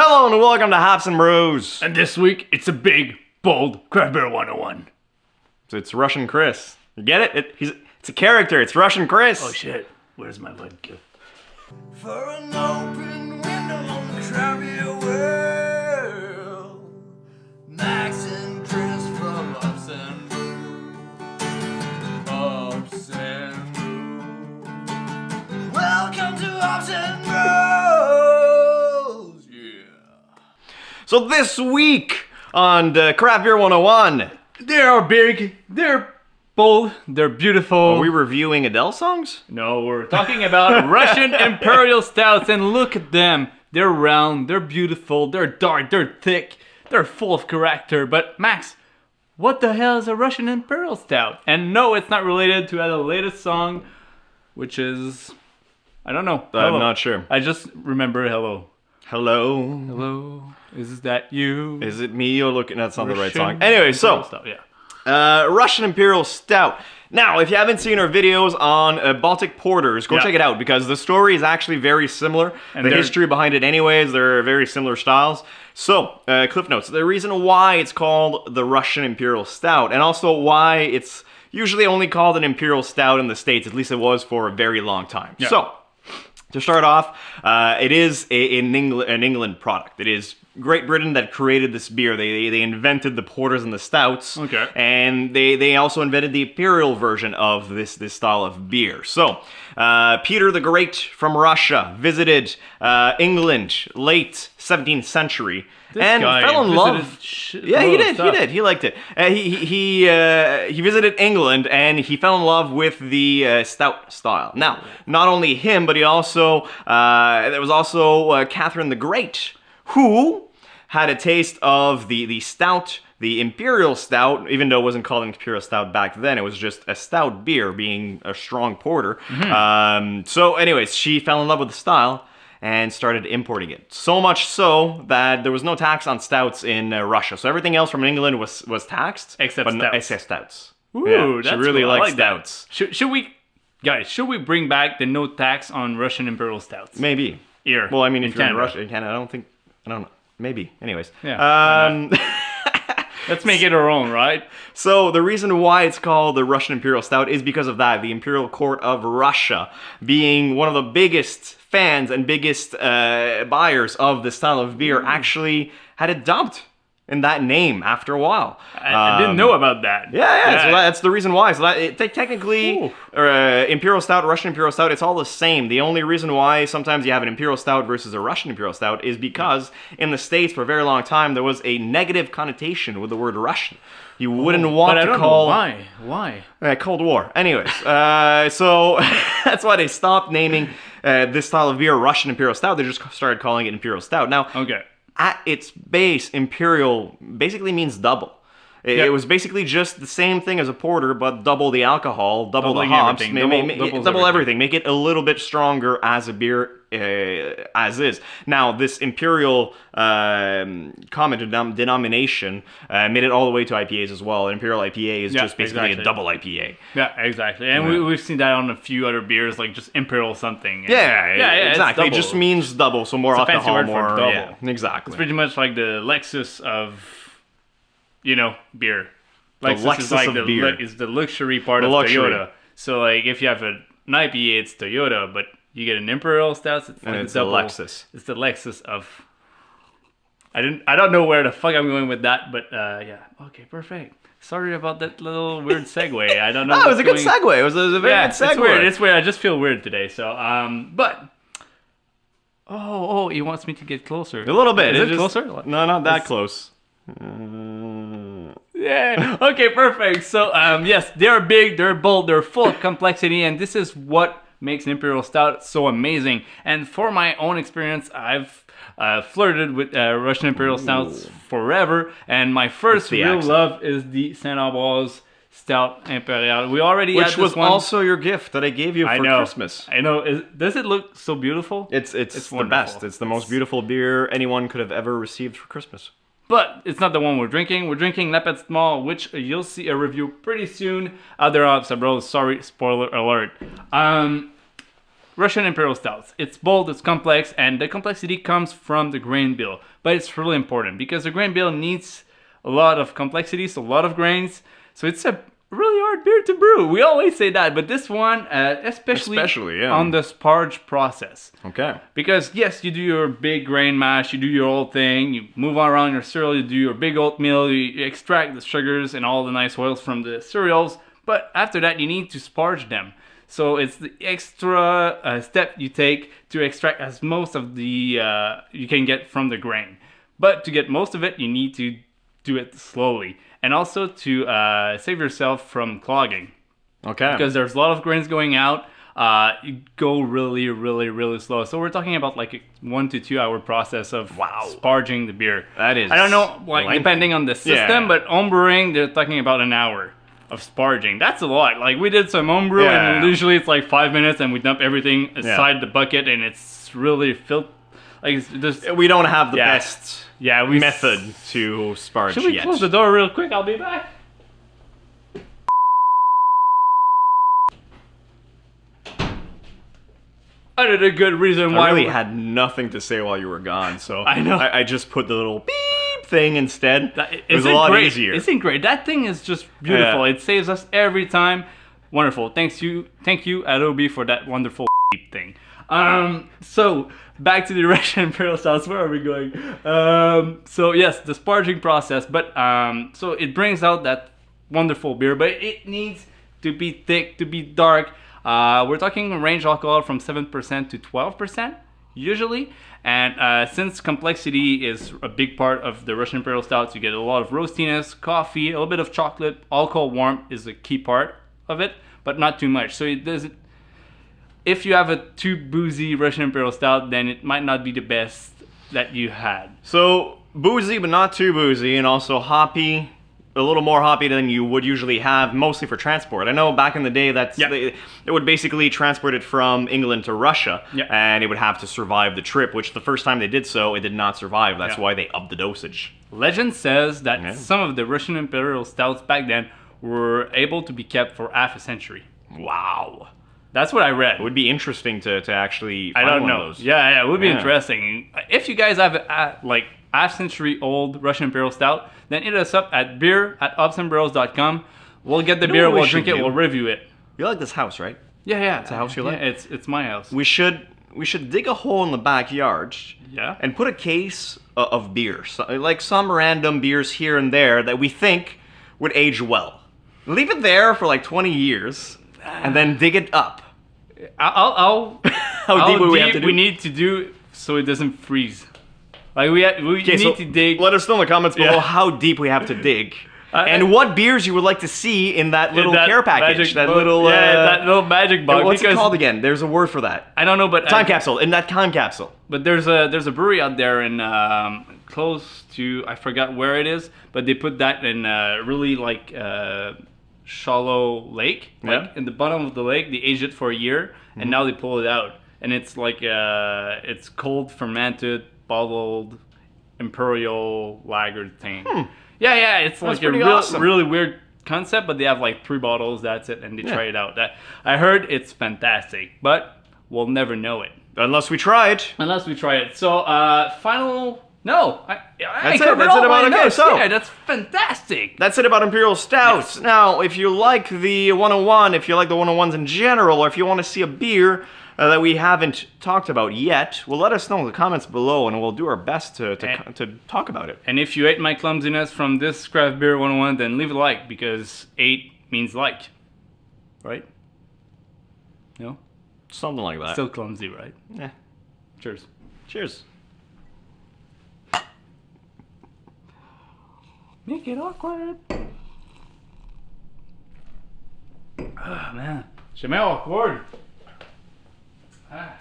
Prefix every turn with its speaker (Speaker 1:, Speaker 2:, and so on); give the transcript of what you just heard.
Speaker 1: Hello and welcome to Hops and Brews.
Speaker 2: And this week, it's a big, bold Craft Beer 101.
Speaker 1: So it's Russian Chris. You get it? It's a character. It's Russian Chris.
Speaker 2: Oh shit, where's my vodka?
Speaker 3: For an open window on the craft beer world, Max and Chris from Hops and Brews. Welcome to Hops and Brews. Yeah.
Speaker 1: So this week on Craft Beer 101,
Speaker 2: They are big, they're bold, they're beautiful.
Speaker 1: are we reviewing Adele songs?
Speaker 2: No, we're talking about Russian Imperial Stouts, and look at them. They're round, they're beautiful, they're dark, they're thick, they're full of character. But Max, what the hell is a Russian Imperial Stout? And no, it's not related to the latest song, which is, I don't know.
Speaker 1: I'm
Speaker 2: Hello.
Speaker 1: not sure.
Speaker 2: I just remember hello.
Speaker 1: Hello.
Speaker 2: Hello, is that you?
Speaker 1: Is it me you're looking at? That's not the right
Speaker 2: Russian
Speaker 1: song. Anyway, so
Speaker 2: Imperial Stout, yeah.
Speaker 1: Russian Imperial Stout. Now, if you haven't seen our videos on Baltic Porters, go
Speaker 2: Yeah.
Speaker 1: check it out because the story is actually very similar.
Speaker 2: And
Speaker 1: the
Speaker 2: they're-
Speaker 1: history behind it anyways, they're very similar styles. So, cliff notes. The reason why it's called the Russian Imperial Stout, and also why it's usually only called an Imperial Stout in the States, at least it was for a very long time.
Speaker 2: Yeah.
Speaker 1: So, to start off, it is an England product. It is Great Britain that created this beer. They invented the porters and the stouts.
Speaker 2: Okay.
Speaker 1: And they also invented the imperial version of this style of beer. So, Peter the Great from Russia visited England late 17th century and
Speaker 2: guy
Speaker 1: fell in love.
Speaker 2: visited
Speaker 1: Yeah, he
Speaker 2: shitload of
Speaker 1: did. He
Speaker 2: stuff.
Speaker 1: did. He liked it. He visited England and he fell in love with the stout style. Now, not only him, but he also there was also Catherine the Great, who had a taste of the stout, the Imperial Stout, even though it wasn't called an Imperial Stout back then. It was just a stout beer, being a strong porter. So anyways, she fell in love with the style and started importing it. So much so that there was no tax on stouts in Russia. So everything else from England was taxed.
Speaker 2: Except
Speaker 1: but
Speaker 2: stouts.
Speaker 1: except stouts.
Speaker 2: Ooh,
Speaker 1: Yeah,
Speaker 2: that's
Speaker 1: she really
Speaker 2: cool. I
Speaker 1: likes
Speaker 2: like that.
Speaker 1: stouts.
Speaker 2: Should we, guys? Should we bring back the no tax on Russian Imperial Stouts?
Speaker 1: Maybe.
Speaker 2: Here.
Speaker 1: Well, I mean,
Speaker 2: in
Speaker 1: if you're
Speaker 2: Canada.
Speaker 1: in Russia, in Canada, I don't know. Maybe. Anyways.
Speaker 2: Yeah, let's make it our own, right?
Speaker 1: So the reason why it's called the Russian Imperial Stout is because of that. The Imperial Court of Russia, being one of the biggest fans and biggest buyers of this style of beer, actually had it dubbed in that name after a while.
Speaker 2: I didn't know about that.
Speaker 1: Yeah. So that's the reason why. So technically,
Speaker 2: Ooh.
Speaker 1: Imperial Stout, Russian Imperial Stout, it's all the same. The only reason why sometimes you have an Imperial Stout versus a Russian Imperial Stout is because in the States for a very long time there was a negative connotation with the word Russian. You wouldn't want
Speaker 2: but I
Speaker 1: to
Speaker 2: don't
Speaker 1: call
Speaker 2: know why.
Speaker 1: Cold War. Anyways, so that's why they stopped naming this style of beer Russian Imperial Stout. They just started calling it Imperial Stout. Now,
Speaker 2: Okay.
Speaker 1: at its base, Imperial basically means double. It was basically just the same thing as a porter, but double the alcohol, double
Speaker 2: Doubling
Speaker 1: the hops,
Speaker 2: everything. Doubles
Speaker 1: double
Speaker 2: everything.
Speaker 1: everything. Make it a little bit stronger as a beer as is. Now, this Imperial common denomination made it all the way to IPAs as well. An Imperial IPA is
Speaker 2: Yeah,
Speaker 1: just basically
Speaker 2: exactly.
Speaker 1: a double IPA.
Speaker 2: Yeah, exactly. And
Speaker 1: Yeah.
Speaker 2: we've seen that on a few other beers, like just Imperial something. And
Speaker 1: Yeah,
Speaker 2: it's
Speaker 1: exactly. It
Speaker 2: double.
Speaker 1: just means double, so more
Speaker 2: It's a fancy
Speaker 1: alcohol,
Speaker 2: word for
Speaker 1: more.
Speaker 2: double.
Speaker 1: Yeah, exactly.
Speaker 2: It's pretty much like the Lexus of, beer.
Speaker 1: Lexus
Speaker 2: is like
Speaker 1: of
Speaker 2: the
Speaker 1: beer.
Speaker 2: is the luxury part
Speaker 1: The
Speaker 2: of
Speaker 1: luxury.
Speaker 2: Toyota. So like if you have an IPA, it's Toyota, but you get an Imperial Stout, it's
Speaker 1: And
Speaker 2: like
Speaker 1: it's
Speaker 2: the
Speaker 1: a
Speaker 2: double.
Speaker 1: Lexus.
Speaker 2: It's the Lexus of. I don't know where the fuck I'm going with that, but yeah. Okay, perfect. Sorry about that little weird segue. I don't know.
Speaker 1: Oh, it was a
Speaker 2: what's
Speaker 1: good
Speaker 2: going-
Speaker 1: segue. It was a very
Speaker 2: Yeah,
Speaker 1: good segue.
Speaker 2: it's weird. It's weird. I just feel weird today. So, but. Oh, he wants me to get closer.
Speaker 1: A little bit.
Speaker 2: Is it
Speaker 1: just-
Speaker 2: closer?
Speaker 1: No, not that
Speaker 2: It's-
Speaker 1: close.
Speaker 2: Yeah. Okay, perfect. So, yes, they're big, they're bold, they're full of complexity, and this is what makes an Imperial Stout so amazing. And for my own experience, I've flirted with Russian Imperial Stouts forever, and my first
Speaker 1: the
Speaker 2: real
Speaker 1: accent.
Speaker 2: love is the Saint-Ambroise Stout Imperial. We already had
Speaker 1: Which
Speaker 2: this
Speaker 1: was
Speaker 2: one.
Speaker 1: also your gift that I gave you
Speaker 2: I
Speaker 1: for
Speaker 2: know.
Speaker 1: Christmas.
Speaker 2: I know. Does it look so beautiful?
Speaker 1: It's the
Speaker 2: wonderful.
Speaker 1: best. It's the most beautiful beer anyone could have ever received for Christmas.
Speaker 2: But it's not the one we're drinking. We're drinking La Petite Mort, which you'll see a review pretty soon. Other Hops and Bros. Sorry, spoiler alert. Russian Imperial Stouts. It's bold, it's complex, and the complexity comes from the grain bill. But it's really important because the grain bill needs a lot of complexity, so a lot of grains. So it's a really hard beer to brew. We always say that, but this one, especially
Speaker 1: yeah.
Speaker 2: on the sparge process.
Speaker 1: Okay.
Speaker 2: Because yes, you do your big grain mash, you do your whole thing, you move around your cereal, you do your big oatmeal, you extract the sugars and all the nice oils from the cereals. But after that, you need to sparge them. So it's the extra step you take to extract as most of the you can get from the grain. But to get most of it, you need to do it slowly. And also to save yourself from clogging.
Speaker 1: Okay.
Speaker 2: Because there's a lot of grains going out. You go really, really, really slow. So we're talking about like a 1 to 2 hour process of sparging the beer.
Speaker 1: That is.
Speaker 2: I don't know, like depending on the system, but homebrewing, they're talking about an hour of sparging. That's a lot. Like we did some homebrew, and usually it's like 5 minutes, and we dump everything aside the bucket, and it's really filled. Like
Speaker 1: we don't have the best
Speaker 2: we
Speaker 1: method to sparge
Speaker 2: Should we
Speaker 1: yet.
Speaker 2: close the door real quick? I'll be back. I did a good reason why
Speaker 1: I really had nothing to say while you were gone, so
Speaker 2: I know.
Speaker 1: I just put the little beep thing instead. It was a
Speaker 2: Isn't
Speaker 1: lot
Speaker 2: great?
Speaker 1: easier.
Speaker 2: Isn't great? That thing is just beautiful.
Speaker 1: Yeah.
Speaker 2: It saves us every time. Wonderful. Thank you, Adobe, for that wonderful beep thing. So back to the Russian Imperial Stouts. Where are we going? So yes, the sparging process, but so it brings out that wonderful beer, but it needs to be thick, to be dark. We're talking range alcohol from 7% to 12% usually, and since complexity is a big part of the Russian Imperial Stouts, you get a lot of roastiness, coffee, a little bit of chocolate. Alcohol warmth is a key part of it, but not too much. So it doesn't. If you have a too boozy Russian Imperial Stout, then it might not be the best that you had.
Speaker 1: So boozy, but not too boozy, and also hoppy. A little more hoppy than you would usually have, mostly for transport. I know back in the day that they would basically transport it from England to Russia, and it would have to survive the trip, which the first time they did so, it did not survive. That's why they upped the dosage.
Speaker 2: Legend says that some of the Russian Imperial Stouts back then were able to be kept for half a century.
Speaker 1: Wow.
Speaker 2: That's what I read.
Speaker 1: It would be interesting to actually find
Speaker 2: I don't
Speaker 1: one
Speaker 2: know.
Speaker 1: of those.
Speaker 2: Yeah, it would be interesting. If you guys have like half-century old Russian Imperial Stout, then hit us up at beer@hopsandbarrels.com. We'll get the beer, we'll drink it, we'll review it.
Speaker 1: You like this house, right?
Speaker 2: Yeah.
Speaker 1: It's a house you like?
Speaker 2: Yeah, it's my house.
Speaker 1: We should dig a hole in the backyard and put a case of beer, like some random beers here and there that we think would age well. Leave it there for like 20 years and then dig it up.
Speaker 2: How
Speaker 1: deep would we have to do?
Speaker 2: We need to do so it doesn't freeze. Like we need to dig.
Speaker 1: Let us know in the comments below how deep we have to dig. And what beers you would like to see in that little care package. That little
Speaker 2: magic box.
Speaker 1: What's it called again? There's a word for that.
Speaker 2: I don't know, but
Speaker 1: time capsule. In that time capsule.
Speaker 2: But there's a brewery out there in close to, I forgot where it is, but they put that in really like shallow lake, like in the bottom of the lake. They aged it for a year, and now they pull it out, and it's like it's cold fermented, bottled imperial lager thing. Yeah, it's like a really weird concept, but they have like 3 bottles, that's it, and they try it out. I heard it's fantastic, but we'll never know it.
Speaker 1: Unless we try it.
Speaker 2: So, final... No,
Speaker 1: that's it about it. So
Speaker 2: yeah, that's fantastic.
Speaker 1: That's it about Imperial Stouts. Now, if you like the 101, if you like the 101s in general, or if you want to see a beer that we haven't talked about yet, well, let us know in the comments below, and we'll do our best to talk about it.
Speaker 2: And if you hate my clumsiness from this Craft Beer 101, then leave a like, because 8 means like. Right? No?
Speaker 1: Something like that.
Speaker 2: Still clumsy, right?
Speaker 1: Yeah.
Speaker 2: Cheers.
Speaker 1: Cheers.
Speaker 2: Make it awkward. Oh, man. Jamais awkward. Ah.